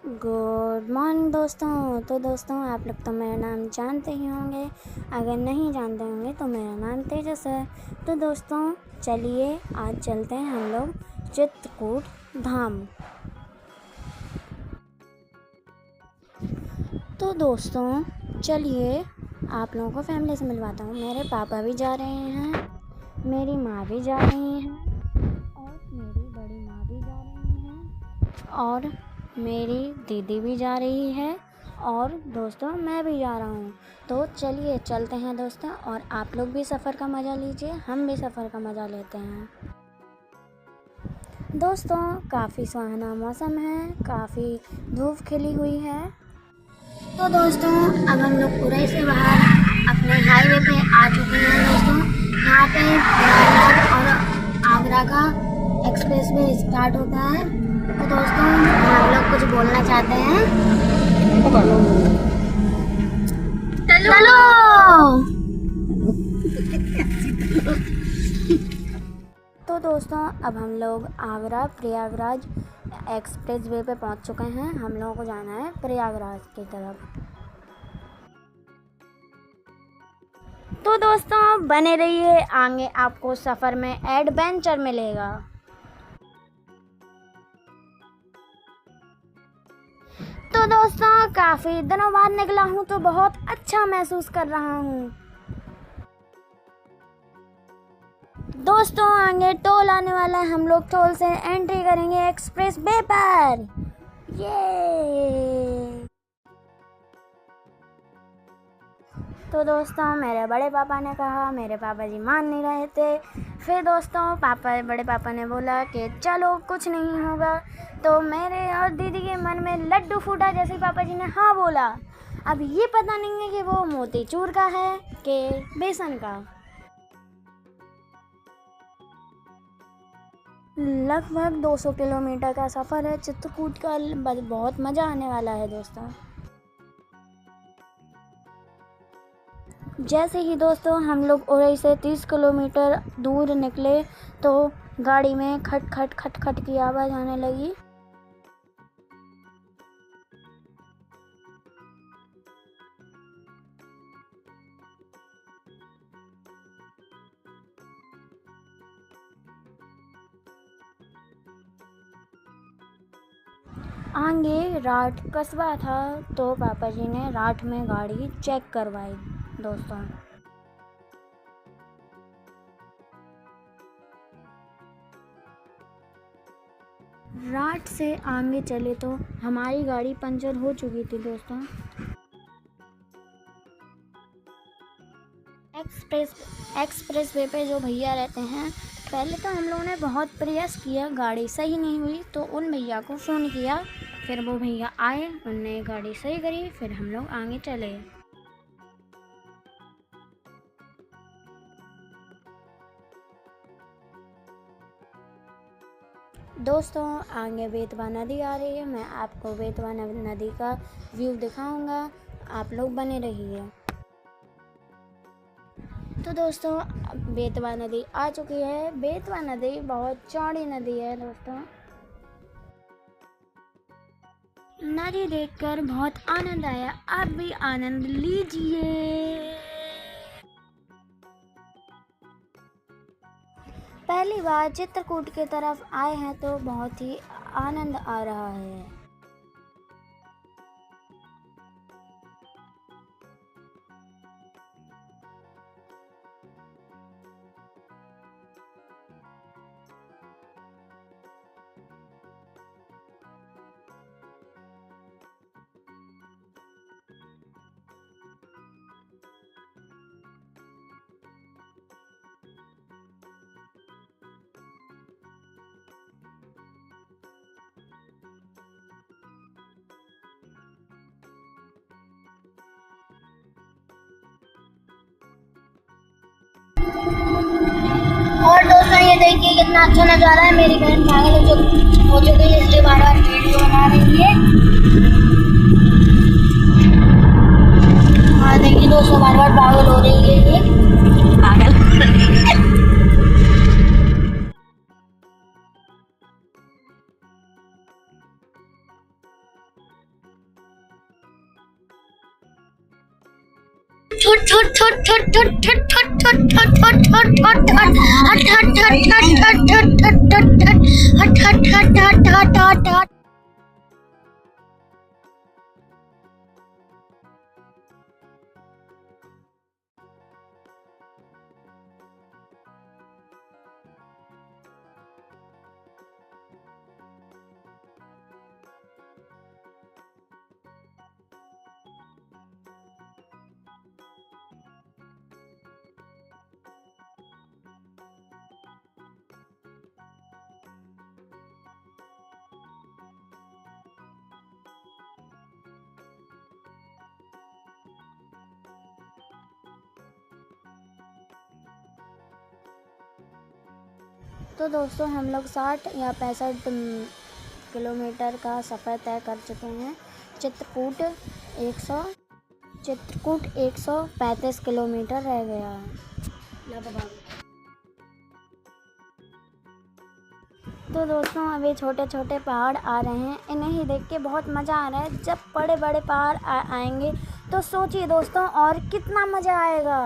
Good morning दोस्तों। तो दोस्तों आप लोग तो मेरा नाम जानते ही होंगे, अगर नहीं जानते होंगे तो मेरा नाम तेजस है। तो दोस्तों चलिए आज चलते हैं हम लोग चित्रकूट धाम। तो दोस्तों चलिए आप लोगों को फैमिली से मिलवाता हूँ। मेरे पापा भी जा रहे हैं, मेरी माँ भी जा रही हैं और मेरी बड़ी माँ भी जा रही हैं और मेरी दीदी भी जा रही है और दोस्तों मैं भी जा रहा हूँ। तो चलिए चलते हैं दोस्तों, और आप लोग भी सफ़र का मज़ा लीजिए, हम भी सफ़र का मज़ा लेते हैं। दोस्तों काफ़ी सुहाना मौसम है, काफ़ी धूप खिली हुई है। तो दोस्तों अब हम लोग उरई से बाहर अपने हाईवे पे आ चुके हैं। दोस्तों यहाँ पे प्रयागराज और आगरा का एक्सप्रेस वे स्टार्ट होता है। तो दोस्तों हम लोग कुछ बोलना चाहते हैं। चलो तो दोस्तों अब हम लोग आगरा प्रयागराज एक्सप्रेस वे पे पहुंच चुके हैं। हम लोगों को जाना है प्रयागराज की तरफ। तो दोस्तों बने रहिए, आगे आपको सफ़र में एडवेंचर मिलेगा। तो दोस्तों काफ़ी दिनों बाद निकला हूँ तो बहुत अच्छा महसूस कर रहा हूँ। दोस्तों आगे टोल आने वाला है, हम लोग टोल से एंट्री करेंगे एक्सप्रेस वे पर। ये तो दोस्तों मेरे बड़े पापा ने कहा, मेरे पापा जी मान नहीं रहे थे। फिर दोस्तों बड़े पापा ने बोला कि चलो कुछ नहीं होगा। तो मेरे और दीदी के मन में लड्डू फूटा जैसे ही पापा जी ने हाँ बोला। अब ये पता नहीं है कि वो मोतीचूर का है कि बेसन का। लगभग 200 किलोमीटर का सफ़र है चित्रकूट का, बहुत मज़ा आने वाला है दोस्तों। जैसे ही दोस्तों हम लोग उरई से 30 किलोमीटर दूर निकले तो गाड़ी में खट खट खट खट की आवाज़ आने लगी। आगे राठ कस्बा था तो पापा जी ने राठ में गाड़ी चेक करवाई। दोस्तों राठ से आगे चले तो हमारी गाड़ी पंचर हो चुकी थी। दोस्तों एक्सप्रेस वे पे जो भैया रहते हैं, पहले तो हम लोगों ने बहुत प्रयास किया, गाड़ी सही नहीं हुई तो उन भैया को फ़ोन किया। फिर वो भैया आए, उनने गाड़ी सही करी, फिर हम लोग आगे चले। दोस्तों आगे बेतवा नदी आ रही है, मैं आपको बेतवा नदी का व्यू दिखाऊंगा, आप लोग बने रहिए। तो दोस्तों बेतवा नदी आ चुकी है। बेतवा नदी बहुत चौड़ी नदी है दोस्तों। नदी देखकर बहुत आनंद आया, आप भी आनंद लीजिए। पहली बार चित्रकूट की तरफ आए हैं तो बहुत ही आनंद आ रहा है। और दोस्तों ये देखिए कितना अच्छा नज़ारा है। मेरी बहन पागल हो चुकी है, इसलिए बार बार वीडियो बना रही है। हाँ देखिए दोस्तों बार बार पागल हो रही है, ये पागल तो दोस्तों हम लोग 60 या 65 किलोमीटर का सफ़र तय कर चुके हैं। चित्रकूट 135 किलोमीटर रह गया है लगभग। तो दोस्तों अभी छोटे छोटे पहाड़ आ रहे हैं, इन्हें ही देख के बहुत मज़ा आ रहा है। जब बड़े बड़े पहाड़ आएंगे तो सोचिए दोस्तों और कितना मज़ा आएगा।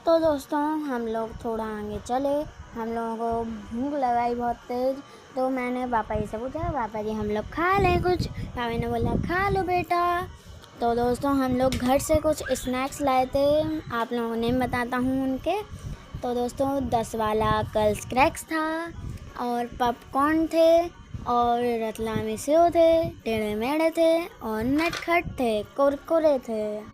तो दोस्तों हम लोग थोड़ा आगे चले, हम लोगों को भूख लगाई बहुत तेज़। तो मैंने पापा जी से पूछा, पापा जी हम लोग खा लें कुछ? पापा ने बोला खा लो बेटा। तो दोस्तों हम लोग घर से कुछ स्नैक्स लाए थे, आप लोगों को नेम बताता हूँ उनके। तो दोस्तों 10 वाला कर्ल्स क्रैक्स था और पॉपकॉर्न थे और रतलामी सेव थे, टेढ़े मेढ़े थे और नटखट थे, कुरकुरे थे।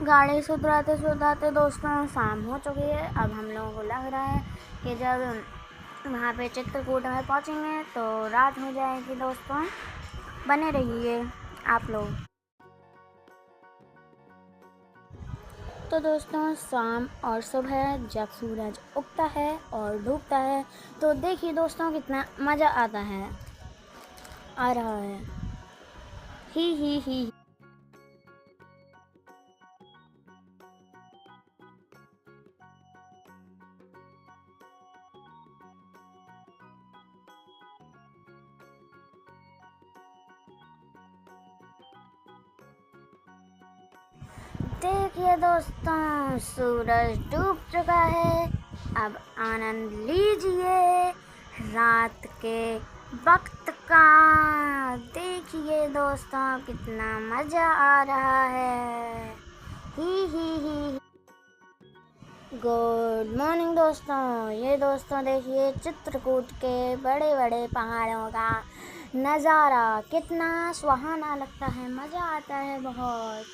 गाड़ी सुधराते सुधराते दोस्तों शाम हो चुकी है। अब हम लोगों को लग रहा है कि जब वहाँ पे चित्रकूट में पहुँचेंगे तो रात हो जाएगी। दोस्तों बने रहिए आप लोग। तो दोस्तों शाम और सुबह जब सूरज उगता है और डूबता है तो देखिए दोस्तों कितना मज़ा आता है, आ रहा है। ही। देखिए दोस्तों सूरज डूब चुका है, अब आनंद लीजिए रात के वक्त का। देखिए दोस्तों कितना मज़ा आ रहा है। ही। गुड मॉर्निंग दोस्तों। ये दोस्तों देखिए चित्रकूट के बड़े बड़े पहाड़ों का नज़ारा कितना सुहाना लगता है, मज़ा आता है बहुत।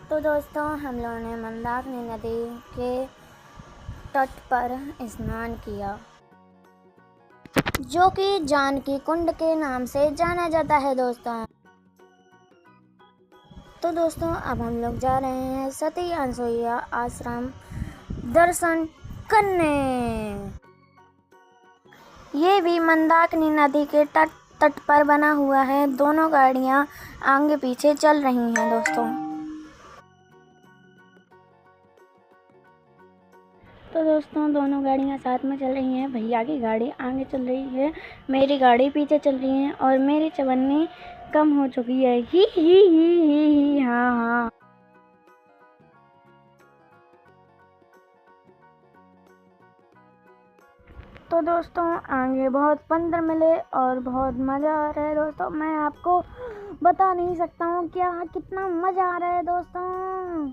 तो दोस्तों हम लोगों ने मंदाकिनी नदी के तट पर स्नान किया, जो कि जानकी कुंड के नाम से जाना जाता है दोस्तों। तो दोस्तों अब हम लोग जा रहे हैं सती अनसुईया आश्रम दर्शन करने। ये भी मंदाकिनी नदी के तट पर बना हुआ है। दोनों गाड़ियाँ आगे पीछे चल रही हैं दोस्तों। तो दोस्तों दोनों गाड़ियाँ साथ में चल रही हैं। भैया की गाड़ी आगे चल रही है, मेरी गाड़ी पीछे चल रही है और मेरी चवन्नी कम हो चुकी है। ही हाँ। तो दोस्तों आगे बहुत बंदर मिले और बहुत मज़ा आ रहा है दोस्तों। मैं आपको बता नहीं सकता हूँ क्या कितना मज़ा आ रहा है दोस्तों।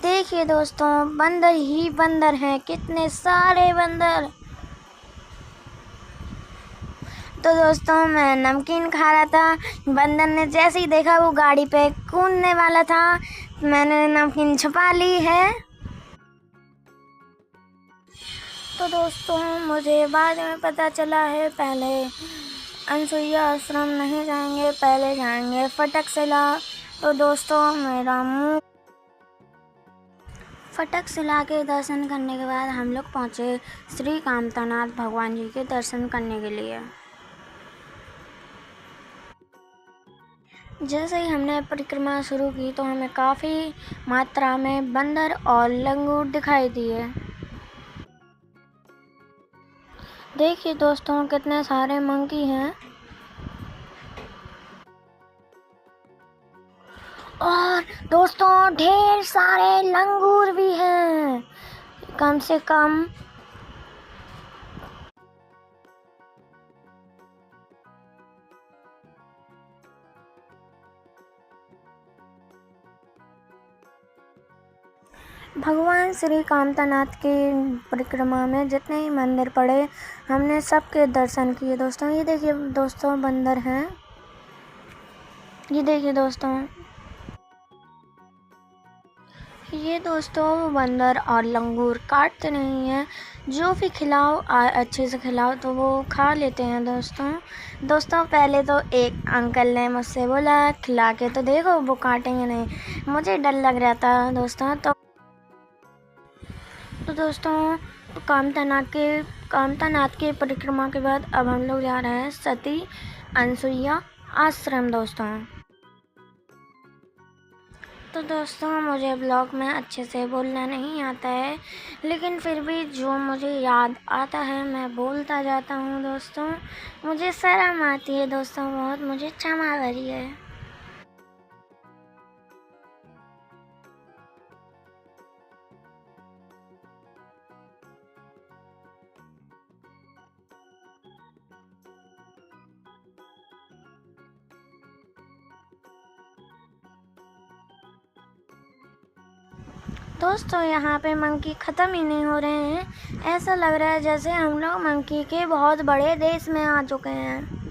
देखिए दोस्तों बंदर ही बंदर हैं, कितने सारे बंदर। तो दोस्तों मैं नमकीन खा रहा था, बंदर ने जैसे ही देखा वो गाड़ी पे कूदने वाला था, मैंने नमकीन छुपा ली है। तो दोस्तों मुझे बाद में पता चला है पहले अनसुईया आश्रम नहीं जाएंगे, पहले जाएंगे फटक शिला। तो दोस्तों मेरा मुंह फटक सिला के दर्शन करने के बाद हम लोग पहुँचे श्री कामतानाथ भगवान जी के दर्शन करने के लिए। जैसे ही हमने परिक्रमा शुरू की तो हमें काफ़ी मात्रा में बंदर और लंगूर दिखाई दिए। देखिए दोस्तों कितने सारे मंकी हैं और दोस्तों ढेर सारे लंगूर भी हैं। कम से कम भगवान श्री कामतानाथ की परिक्रमा में जितने ही मंदिर पड़े हमने सबके दर्शन किए दोस्तों। ये देखिए दोस्तों बंदर हैं, ये देखिए दोस्तों, ये दोस्तों बंदर और लंगूर काटते नहीं हैं। जो भी खिलाओ अच्छे से खिलाओ तो वो खा लेते हैं दोस्तों। पहले तो एक अंकल ने मुझसे बोला खिला के तो देखो वो काटेंगे नहीं। मुझे डर लग रहा था दोस्तों। तो दोस्तों कामतानाथ के परिक्रमा के बाद अब हम लोग जा रहे हैं सती अनसुईया आश्रम दोस्तों। तो दोस्तों मुझे ब्लॉग में अच्छे से बोलना नहीं आता है, लेकिन फिर भी जो मुझे याद आता है मैं बोलता जाता हूँ दोस्तों। मुझे शर्म आती है दोस्तों बहुत, मुझे क्षमा करिए। दोस्तों यहाँ पे मंकी ख़त्म ही नहीं हो रहे हैं। ऐसा लग रहा है जैसे हम लोग मंकी के बहुत बड़े देश में आ चुके हैं।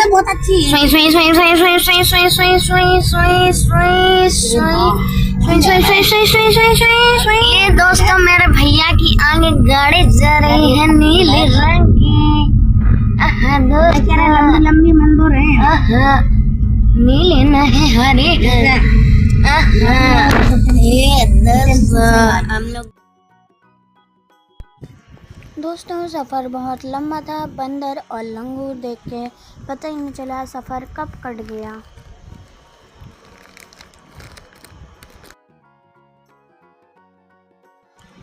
बहुत अच्छी ये दोस्तों मेरे भैया की आगे गाड़ी जा रही है नीले रंग की। लंबी मंदिर है, नीले नहीं हरे। ये हम लोग दोस्तों सफ़र बहुत लंबा था। बंदर और लंगूर देख के पता ही नहीं चला सफ़र कब कट गया।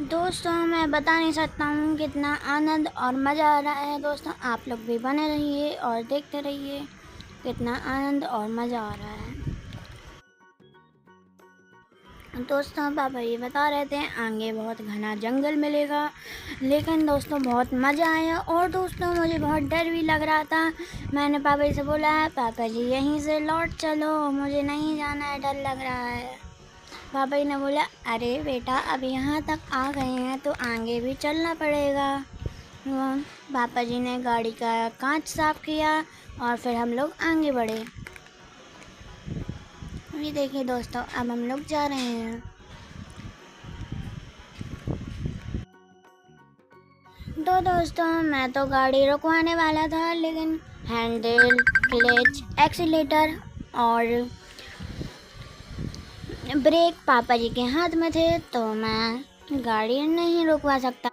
दोस्तों मैं बता नहीं सकता हूँ कितना आनंद और मज़ा आ रहा है दोस्तों। आप लोग भी बने रहिए और देखते रहिए कितना आनंद और मज़ा आ रहा है दोस्तों। पापा ये बता रहे थे आगे बहुत घना जंगल मिलेगा, लेकिन दोस्तों बहुत मज़ा आया। और दोस्तों मुझे बहुत डर भी लग रहा था। मैंने पापा जी से बोला पापा जी यहीं से लौट चलो, मुझे नहीं जाना है, डर लग रहा है। पापा जी ने बोला अरे बेटा अब यहाँ तक आ गए हैं तो आगे भी चलना पड़ेगा। पापा जी ने गाड़ी का कांच साफ़ किया और फिर हम लोग आगे बढ़े। ये देखिए दोस्तों अब हम लोग जा रहे हैं। तो दोस्तों मैं तो गाड़ी रुकवाने वाला था, लेकिन हैंडल, क्लच, एक्सीलेटर और ब्रेक पापा जी के हाथ में थे तो मैं गाड़ी नहीं रुकवा सकता।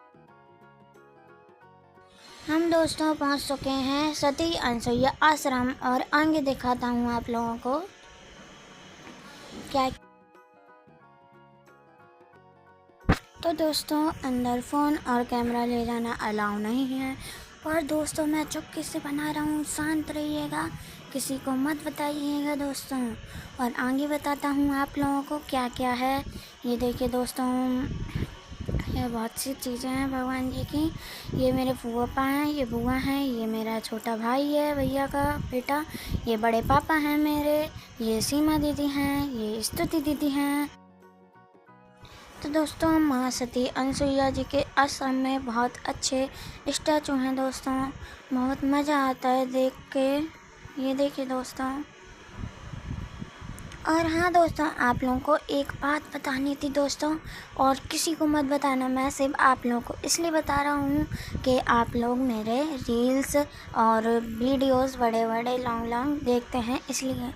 हम दोस्तों पहुंच चुके हैं सती अनसुईया आश्रम और आगे दिखाता हूं आप लोगों को क्या। तो दोस्तों अंदर फ़ोन और कैमरा ले जाना अलाउ नहीं है, और दोस्तों मैं चुपके से बना रहा हूँ, शांत रहिएगा, किसी को मत बताइएगा दोस्तों। और आगे बताता हूँ आप लोगों को क्या क्या है। ये देखिए दोस्तों ये बहुत सी चीज़ें हैं भगवान जी की। ये मेरे फूफा हैं, ये बुआ हैं, ये मेरा छोटा भाई है भैया का बेटा, ये बड़े पापा हैं मेरे, ये सीमा दीदी हैं, ये स्तुति दीदी हैं। तो दोस्तों माँ सती अनसुईया जी के आश्रम में बहुत अच्छे स्टैचू हैं दोस्तों, बहुत मज़ा आता है देख के। ये देखिए दोस्तों और हाँ दोस्तों, आप लोगों को एक बात बतानी थी दोस्तों, और किसी को मत बताना, मैं सिर्फ आप लोगों को इसलिए बता रहा हूँ कि आप लोग मेरे रील्स और वीडियोस बड़े बड़े लॉन्ग लॉन्ग देखते हैं, इसलिए।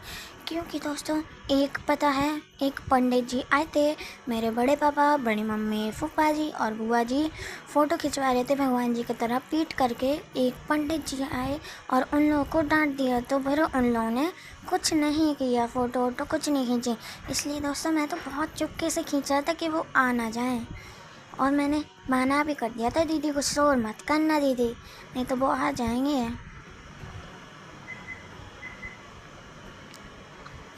क्योंकि दोस्तों, एक पता है, एक पंडित जी आए थे, मेरे बड़े पापा, बड़ी मम्मी, फूफा जी और बुआ जी फ़ोटो खिंचवा रहे थे भगवान जी की तरह पीट करके। एक पंडित जी आए और उन लोगों को डांट दिया, तो फिर उन लोगों ने कुछ नहीं किया, फ़ोटो वोटो कुछ नहीं खींची। इसलिए दोस्तों, मैं तो बहुत चुपके से खींचा था कि वो आ ना जाएं, और मैंने मना भी कर दिया था दीदी को, शोर मत करना दीदी, नहीं तो वो आ जाएंगे।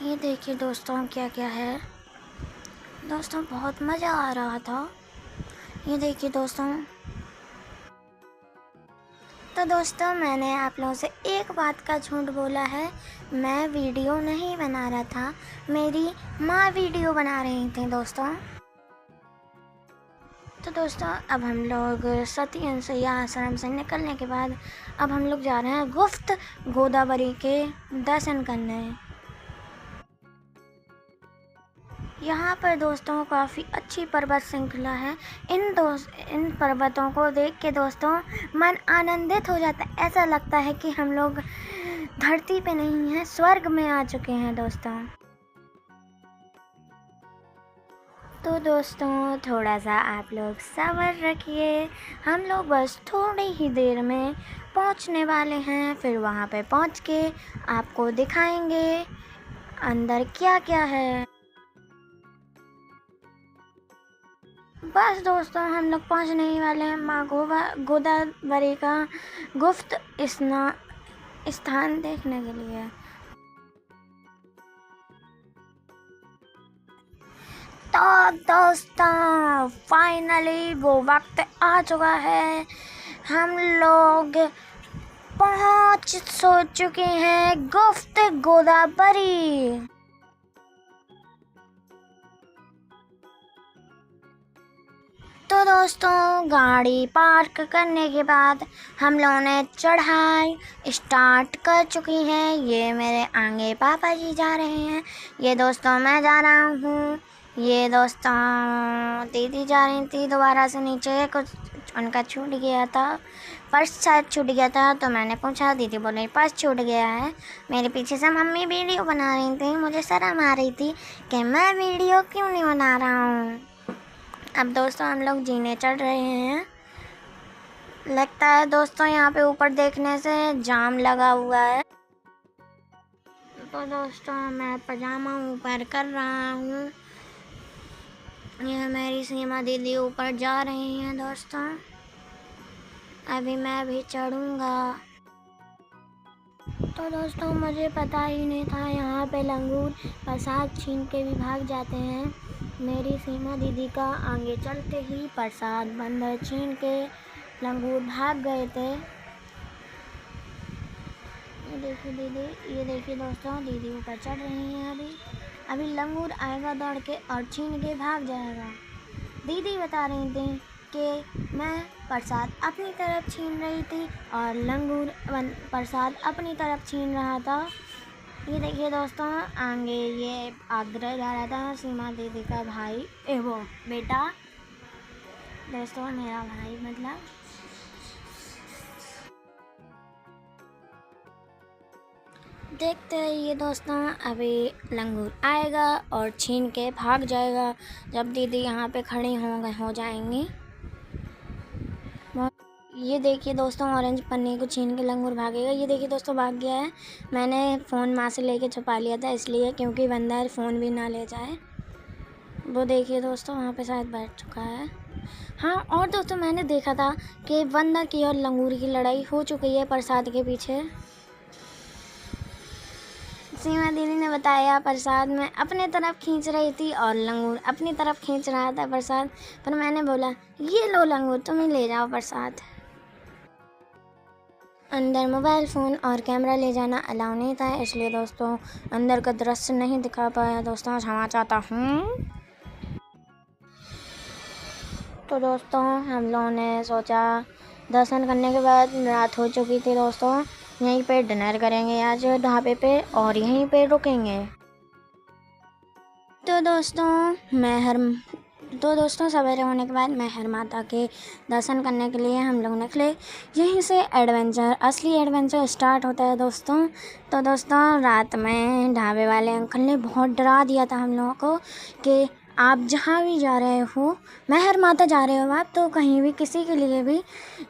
ये देखिए दोस्तों क्या क्या है। दोस्तों बहुत मज़ा आ रहा था। ये देखिए दोस्तों। तो दोस्तों, मैंने आप लोगों से एक बात का झूठ बोला है, मैं वीडियो नहीं बना रहा था, मेरी माँ वीडियो बना रही थी दोस्तों। तो दोस्तों, अब हम लोग सती अनसुईया आश्रम से निकलने के बाद अब हम लोग जा रहे हैं गुप्त गोदावरी के दर्शन करने। यहाँ पर दोस्तों काफ़ी अच्छी पर्वत श्रृंखला है। इन पर्वतों को देख के दोस्तों मन आनंदित हो जाता है, ऐसा लगता है कि हम लोग धरती पे नहीं हैं, स्वर्ग में आ चुके हैं दोस्तों। तो दोस्तों, थोड़ा सा आप लोग सब्र रखिए, हम लोग बस थोड़ी ही देर में पहुँचने वाले हैं। फिर वहाँ पे पहुँच के आपको दिखाएंगे अंदर क्या क्या है। बस दोस्तों, हम लोग पहुंचने ही वाले हैं माँ गोदावरी का गुप्त स्थान देखने के लिए। तो दोस्तों, फाइनली वो वक्त आ चुका है, हम लोग पहुंच चुके हैं गुप्त गोदावरी। तो दोस्तों, गाड़ी पार्क करने के बाद हम लोगों ने चढ़ाई स्टार्ट कर चुकी है। ये मेरे आगे पापा जी जा रहे हैं, ये दोस्तों मैं जा रहा हूँ, ये दोस्तों दीदी जा रही थी दोबारा से नीचे, कुछ उनका छूट गया था, पर्स शायद छूट गया था, तो मैंने पूछा, दीदी बोले पर्स छूट गया है। मेरे पीछे से मम्मी वीडियो बना रही थी, मुझे शर्म आ रही थी कि मैं वीडियो क्यों नहीं बना रहा हूँ। अब दोस्तों हम लोग जीने चढ़ रहे हैं। लगता है दोस्तों यहाँ पे ऊपर देखने से जाम लगा हुआ है। तो दोस्तों, मैं पजामा ऊपर कर रहा हूँ, यह मेरी सीमा दीदी ऊपर जा रही हैं दोस्तों, अभी मैं भी चढ़ूँगा। तो दोस्तों, मुझे पता ही नहीं था यहाँ पे लंगूर प्रसाद छीन के भी भाग जाते हैं। मेरी सीमा दीदी का आगे चलते ही प्रसाद बंदर छीन के लंगूर भाग गए थे। ये देखिए दीदी, ये देखिए दोस्तों, दीदी ऊपर चढ़ रही हैं। अभी लंगूर आएगा दौड़ के और छीन के भाग जाएगा। दीदी बता रही थी कि मैं प्रसाद अपनी तरफ छीन रही थी और लंगूर प्रसाद अपनी तरफ छीन रहा था। ये देखिए दोस्तों, आगे ये आगरा जा रहा था, सीमा दीदी का भाई वो बेटा, दोस्तों मेरा भाई मतलब। देखते हैं ये दोस्तों, अभी लंगूर आएगा और छीन के भाग जाएगा जब दीदी यहाँ पे खड़ी हो जाएंगी। ये देखिए दोस्तों, ऑरेंज पन्नी को छीन के लंगूर भागेगा। ये देखिए दोस्तों, भाग गया है। मैंने फ़ोन माँ से लेके छुपा लिया था, इसलिए क्योंकि बंदर फ़ोन भी ना ले जाए। वो देखिए दोस्तों, वहाँ पे शायद बैठ चुका है। हाँ, और दोस्तों मैंने देखा था कि बंदर की और लंगूर की लड़ाई हो चुकी है प्रसाद के पीछे। सीमा दीदी ने बताया प्रसाद मैं अपने तरफ खींच रही थी और लंगूर अपनी तरफ खींच रहा था प्रसाद, पर मैंने बोला ये लो लंगूर, तुम ही ले जाओ प्रसाद। अंदर मोबाइल फ़ोन और कैमरा ले जाना अलाउ नहीं था, इसलिए दोस्तों अंदर का दृश्य नहीं दिखा पाया दोस्तों, क्षमा चाहता हूँ। तो दोस्तों, हम लोगों ने सोचा दर्शन करने के बाद रात हो चुकी थी दोस्तों, यहीं पे डिनर करेंगे आज ढाबे पे और यहीं पे रुकेंगे। तो दोस्तों मैं हर तो दोस्तों सवेरे होने के बाद मेहर माता के दर्शन करने के लिए हम लोग निकले। यहीं से असली एडवेंचर स्टार्ट होता है दोस्तों। तो दोस्तों रात में ढाबे वाले अंकल ने बहुत डरा दिया था हम लोगों को कि आप जहाँ भी जा रहे हो, मेहर माता जा रहे हो आप, तो कहीं भी किसी के लिए भी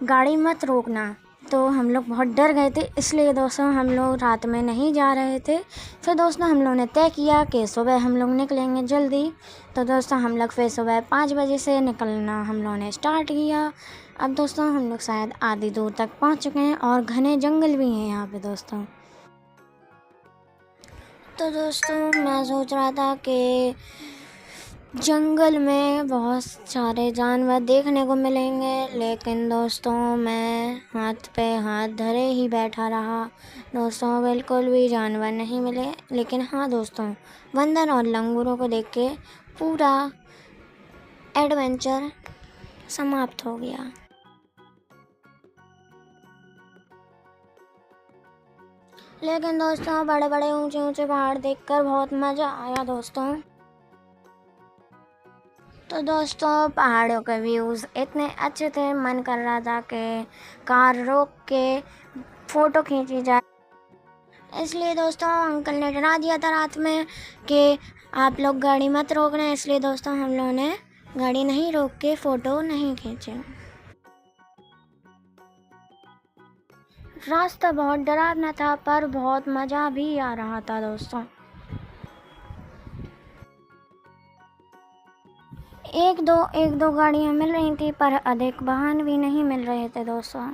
गाड़ी मत रोकना। तो हम लोग बहुत डर गए थे, इसलिए दोस्तों हम लोग रात में नहीं जा रहे थे। फिर दोस्तों हम लोग ने तय किया कि सुबह हम लोग निकलेंगे जल्दी। तो दोस्तों हम लोग फिर सुबह 5 बजे से निकलना हम लोगों ने स्टार्ट किया। अब दोस्तों हम लोग शायद आधी दूर तक पहुंच चुके हैं और घने जंगल भी हैं यहाँ पे दोस्तों। तो दोस्तों मैं सोच रहा था कि जंगल में बहुत सारे जानवर देखने को मिलेंगे, लेकिन दोस्तों मैं हाथ पे हाथ धरे ही बैठा रहा। दोस्तों बिल्कुल भी जानवर नहीं मिले, लेकिन हाँ दोस्तों बंदर और लंगूरों को देख के पूरा एडवेंचर समाप्त हो गया। लेकिन दोस्तों बड़े बड़े ऊंचे ऊंचे पहाड़ देखकर बहुत मज़ा आया दोस्तों। तो दोस्तों पहाड़ों के व्यूज़ इतने अच्छे थे, मन कर रहा था कि कार रोक के फ़ोटो खींची जाए। इसलिए दोस्तों अंकल ने डरा दिया था रात में कि आप लोग गाड़ी मत रोकना, इसलिए दोस्तों हम लोगों ने गाड़ी नहीं रोक के फ़ोटो नहीं खींचे। रास्ता बहुत डरावना था पर बहुत मज़ा भी आ रहा था दोस्तों। एक दो गाड़ियाँ मिल रही थी पर अधिक वाहन भी नहीं मिल रहे थे दोस्तों।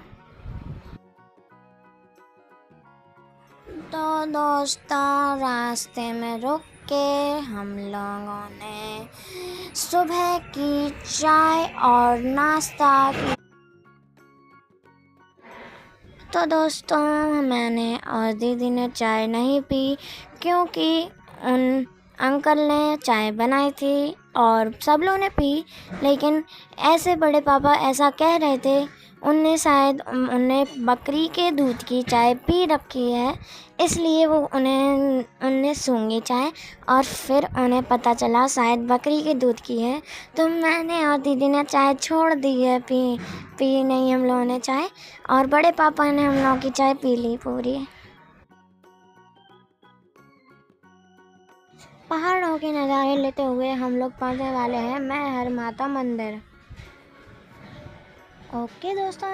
तो दोस्तों रास्ते में रुक के हम लोगों ने सुबह की चाय और नाश्ता की। तो दोस्तों मैंने और दीदी ने चाय नहीं पी, क्योंकि उन अंकल ने चाय बनाई थी और सब लोगों ने पी। लेकिन ऐसे बड़े पापा ऐसा कह रहे थे, उनने बकरी के दूध की चाय पी रखी है, इसलिए उनने सूंघी चाय और फिर उन्हें पता चला शायद बकरी के दूध की है। तो मैंने और दीदी ने चाय छोड़ दी है, पी नहीं हम लोगों ने चाय, और बड़े पापा ने हम लोगों की चाय पी ली पूरी। पहाड़ों के नज़ारे लेते हुए हम लोग पहुँचने वाले हैं मेहर माता मंदिर। ओके दोस्तों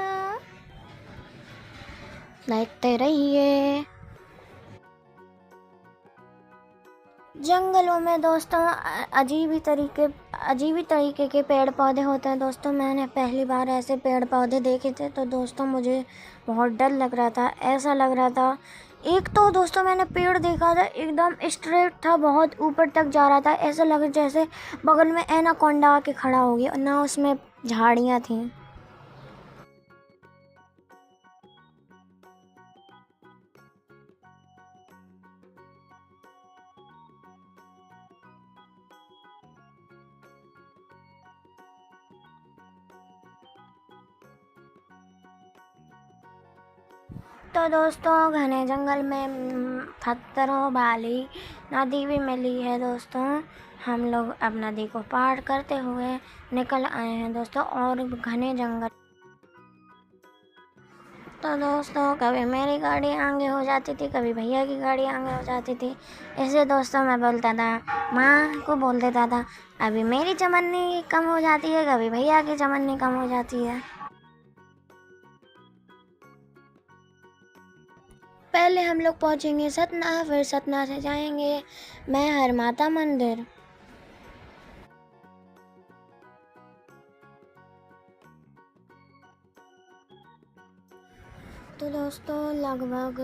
देखते रहिए। जंगलों में दोस्तों अजीब ही तरीके के पेड़ पौधे होते हैं दोस्तों। मैंने पहली बार ऐसे पेड़ पौधे देखे थे, तो दोस्तों मुझे बहुत डर लग रहा था। ऐसा लग रहा था, एक तो दोस्तों मैंने पेड़ देखा था एकदम स्ट्रेट था, बहुत ऊपर तक जा रहा था, ऐसा लग जैसे बगल में एनाकोंडा आके खड़ा हो गया, ना उसमें झाड़ियाँ थीं। तो दोस्तों घने जंगल में पत्थरों वाली नदी भी मिली है दोस्तों। हम लोग अब नदी को पार करते हुए निकल आए हैं दोस्तों और घने जंगल। तो दोस्तों कभी मेरी गाड़ी आगे हो जाती थी, कभी भैया की गाड़ी आगे हो जाती थी। इसलिए दोस्तों मैं बोलता था, माँ को बोल देता था, अभी मेरी चमन्नी कम हो जाती है, कभी भैया की चमन्नी कम हो जाती है। पहले हम लोग पहुँचेंगे सतना, फिर सतना से जाएंगे मेहर माता मंदिर। तो दोस्तों लगभग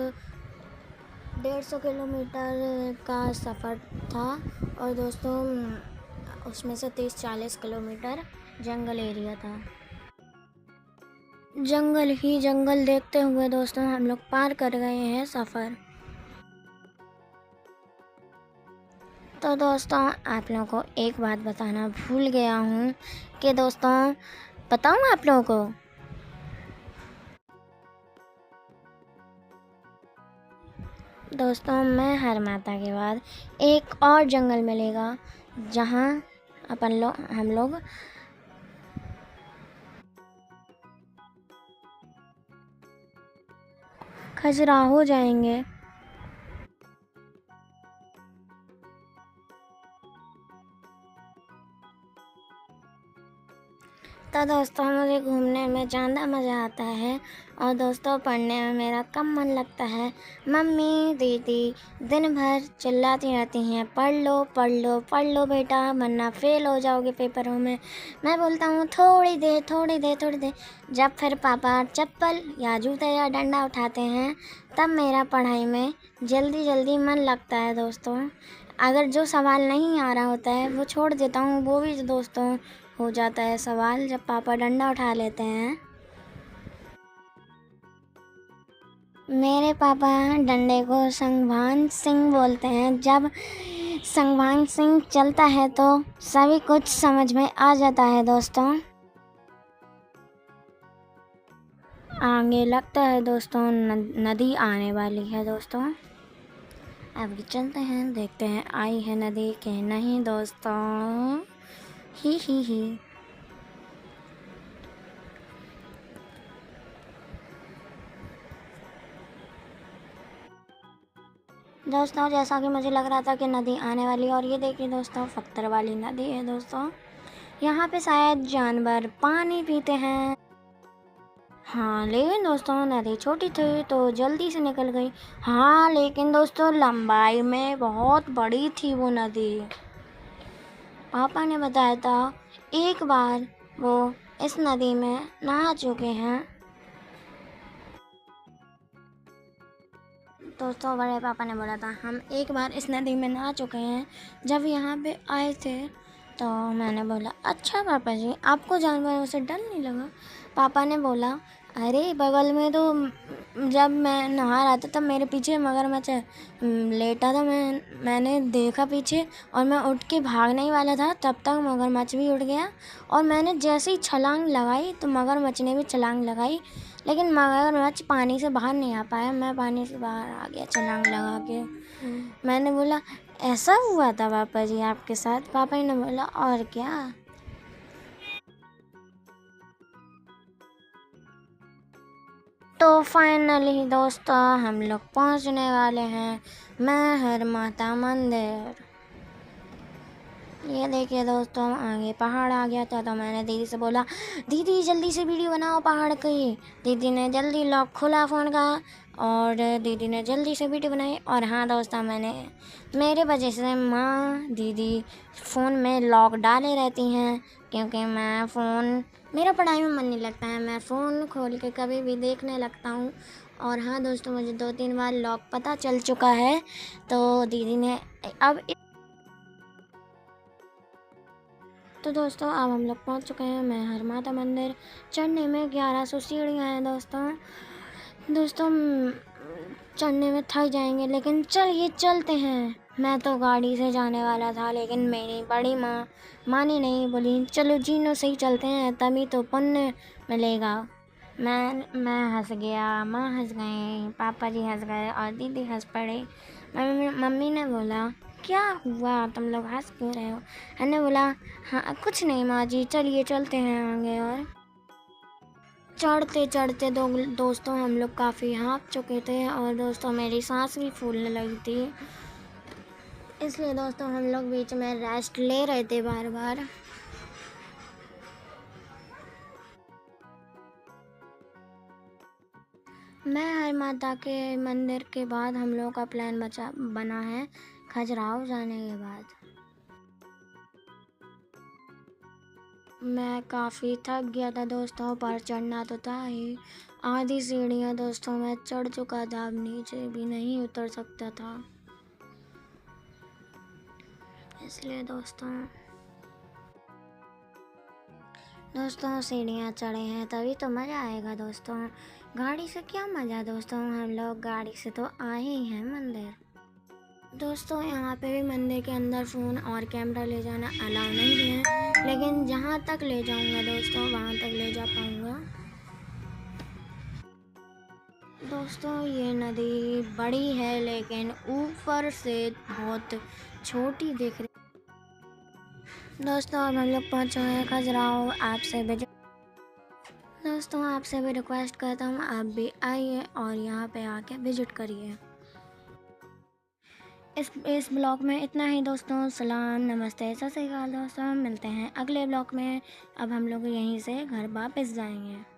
150 किलोमीटर का सफ़र था और दोस्तों उसमें से 30-40 किलोमीटर जंगल एरिया था। जंगल ही जंगल देखते हुए दोस्तों हम लोग पार कर गए हैं सफ़र। तो दोस्तों आप लोगों को एक बात बताना भूल गया हूँ कि दोस्तों बताऊँ आप लोगों को, दोस्तों मेहर माता के बाद एक और जंगल मिलेगा जहाँ हम लोग खजुराहो जाएंगे। तो दोस्तों मुझे घूमने में ज़्यादा मज़ा आता है और दोस्तों पढ़ने में मेरा कम मन लगता है। मम्मी दीदी दिन भर चिल्लाती रहती हैं, पढ़ लो पढ़ लो पढ़ लो बेटा वरना फेल हो जाओगे पेपरों में। मैं बोलता हूँ थोड़ी देर थोड़ी देर थोड़ी देर। जब फिर पापा चप्पल या जूते या डंडा उठाते हैं तब मेरा पढ़ाई में जल्दी जल्दी मन लगता है दोस्तों। अगर जो सवाल नहीं आ रहा होता है वो छोड़ देता हूँ, वो भी दोस्तों हो जाता है सवाल जब पापा डंडा उठा लेते हैं। मेरे पापा डंडे को संगवान सिंह बोलते हैं। जब संगवान सिंह चलता है तो सभी कुछ समझ में आ जाता है दोस्तों। आगे लगता है दोस्तों नदी आने वाली है दोस्तों। अब चलते हैं, देखते हैं आई है नदी के नहीं दोस्तों। ही दोस्तों जैसा कि मुझे लग रहा था कि नदी आने वाली है, और ये देखिए दोस्तों पत्थर वाली नदी है दोस्तों। यहाँ पे शायद जानवर पानी पीते हैं। हाँ लेकिन दोस्तों नदी छोटी थी तो जल्दी से निकल गई। हाँ लेकिन दोस्तों लंबाई में बहुत बड़ी थी वो नदी। पापा ने बताया था एक बार वो इस नदी में नहा चुके हैं। दोस्तों बड़े पापा ने बोला था हम एक बार इस नदी में नहा चुके हैं जब यहाँ पे आए थे। तो मैंने बोला अच्छा पापा जी आपको जानवरों से डर नहीं लगा? पापा ने बोला अरे बगल में तो जब मैं नहा रहा था तब मेरे पीछे मगरमच्छ लेटा था। मैंने देखा पीछे और मैं उठ के भागने ही वाला था, तब तक मगरमच्छ भी उठ गया और मैंने जैसे ही छलांग लगाई तो मगरमच्छ ने भी छलांग लगाई, लेकिन मगरमच्छ पानी से बाहर नहीं आ पाया। मैं पानी से बाहर आ गया छलांग लगा के। मैंने बोला ऐसा हुआ था पापा जी आपके साथ? पापा ने बोला और क्या। तो फाइनली दोस्तों हम लोग पहुंचने वाले हैं मैहर माता मंदिर। ये देखिए दोस्तों आगे पहाड़ आ गया था। तो मैंने दीदी से बोला दीदी जल्दी से वीडियो बनाओ पहाड़ की। दीदी ने जल्दी लॉक खोला फ़ोन का और दीदी ने जल्दी से वीडियो बनाई। और हाँ दोस्तों मेरे वजह से माँ दीदी फ़ोन में लॉक डाले रहती हैं, क्योंकि मेरा पढ़ाई में मन नहीं लगता है। मैं फ़ोन खोल के कभी भी देखने लगता हूँ। और हाँ दोस्तों मुझे 2-3 बार लॉक पता चल चुका है। तो दीदी ने तो दोस्तों अब हम लोग पहुंच चुके हैं मैहर माता मंदिर। चढ़ने में 1100 सीढ़ियाँ हैं दोस्तों चढ़ने में थक जाएंगे, लेकिन चलिए चलते हैं। मैं तो गाड़ी से जाने वाला था लेकिन मेरी बड़ी माँ मानी नहीं, बोली चलो जीनों से ही चलते हैं तभी तो पुण्य मिलेगा। मैं हंस गया, माँ हंस गए, पापा जी हंस गए और दीदी हंस पड़े। मम्मी ने बोला क्या हुआ तुम लोग हंस क्यों रहे हो? मैंने बोला हाँ कुछ नहीं माँ जी चलिए चलते हैं आगे। और चढ़ते चढ़ते दोस्तों हम लोग काफ़ी हाँफ चुके थे और दोस्तों मेरी सांस भी फूलने लगी थी, इसलिए दोस्तों हम लोग बीच में रेस्ट ले रहे थे बार बार। मैहर माता के मंदिर के बाद हम लोग का प्लान बना है खजुराहो जाने के बाद। मैं काफ़ी थक गया था दोस्तों, पर चढ़ना तो था ही। आधी सीढ़ियाँ दोस्तों मैं चढ़ चुका था, अब नीचे भी नहीं उतर सकता था, इसलिए दोस्तों सीढ़ियाँ चढ़े हैं तभी तो मज़ा आएगा दोस्तों। गाड़ी से क्या मज़ा दोस्तों, हम लोग गाड़ी से तो आए ही हैं मंदिर। दोस्तों यहाँ पे भी मंदिर के अंदर फ़ोन और कैमरा ले जाना अलाउ नहीं है, लेकिन जहाँ तक ले जाऊँगा दोस्तों वहाँ तक ले जा पाऊँगा। दोस्तों ये नदी बड़ी है लेकिन ऊपर से बहुत छोटी दिख रही। दोस्तों अब हम लोग पहुँच चुके हैं खजुराहो। आपसे भी रिक्वेस्ट करता हूँ आप भी आइए और यहाँ पे आके विजिट करिए। इस ब्लॉग में इतना ही दोस्तों। सलाम, नमस्ते, सत श्री अकाल दोस्तों। मिलते हैं अगले ब्लॉग में। अब हम लोग यहीं से घर वापस जाएंगे।